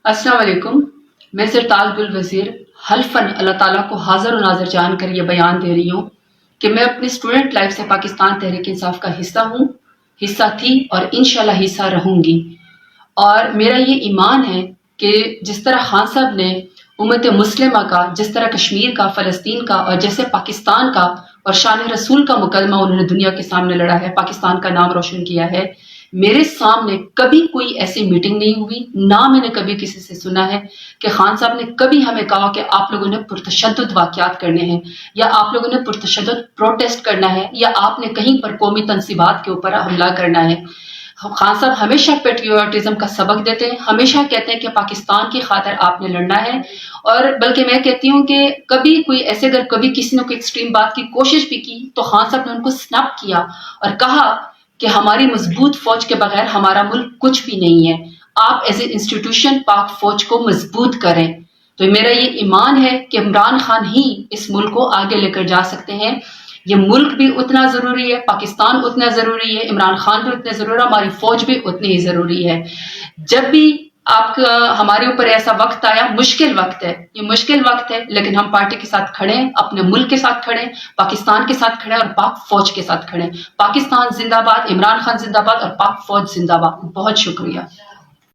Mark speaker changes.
Speaker 1: السلام علیکم. میں سرتاج گل وزیر حلفاً اللہ تعالیٰ کو حاضر و ناظر جان کر یہ بیان دے رہی ہوں کہ میں اپنی اسٹوڈنٹ لائف سے پاکستان تحریک انصاف کا حصہ ہوں، حصہ تھی اور انشاءاللہ حصہ رہوں گی. اور میرا یہ ایمان ہے کہ جس طرح خان صاحب نے امت مسلمہ کا، جس طرح کشمیر کا، فلسطین کا اور جیسے پاکستان کا اور شان رسول کا مقدمہ انہوں نے دنیا کے سامنے لڑا ہے، پاکستان کا نام روشن کیا ہے، میرے سامنے کبھی کوئی ایسی میٹنگ نہیں ہوئی، نہ میں نے کبھی کسی سے سنا ہے کہ خان صاحب نے کبھی ہمیں کہا کہ آپ لوگوں نے پرتشدد واقعات کرنے ہیں یا آپ لوگوں نے پرتشدد پروٹیسٹ کرنا ہے یا آپ نے کہیں پر قومی تنصیبات کے اوپر حملہ کرنا ہے. خان صاحب ہمیشہ پیٹریوٹزم کا سبق دیتے ہیں، ہمیشہ کہتے ہیں کہ پاکستان کی خاطر آپ نے لڑنا ہے. اور بلکہ میں کہتی ہوں کہ کبھی کوئی ایسے اگر کبھی کسی نے کوئی ایکسٹریم بات کی کوشش بھی کی تو خان صاحب نے ان کو سنپ کیا اور کہا کہ ہماری مضبوط فوج کے بغیر ہمارا ملک کچھ بھی نہیں ہے، آپ ایز اے انسٹیٹیوشن پاک فوج کو مضبوط کریں. تو میرا یہ ایمان ہے کہ عمران خان ہی اس ملک کو آگے لے کر جا سکتے ہیں. یہ ملک بھی اتنا ضروری ہے، پاکستان اتنا ضروری ہے، عمران خان بھی اتنے ضروری ہے، ہماری فوج بھی اتنی ہی ضروری ہے. جب بھی آپ کا ہمارے اوپر ایسا وقت آیا، مشکل وقت ہے، یہ مشکل وقت ہے، لیکن ہم پارٹی کے ساتھ کھڑے ہیں، اپنے ملک کے ساتھ کھڑے ہیں، پاکستان کے ساتھ کھڑے ہیں اور پاک فوج کے ساتھ کھڑے ہیں. پاکستان زندہ باد، عمران خان زندہ باد اور پاک فوج زندہ باد. بہت شکریہ.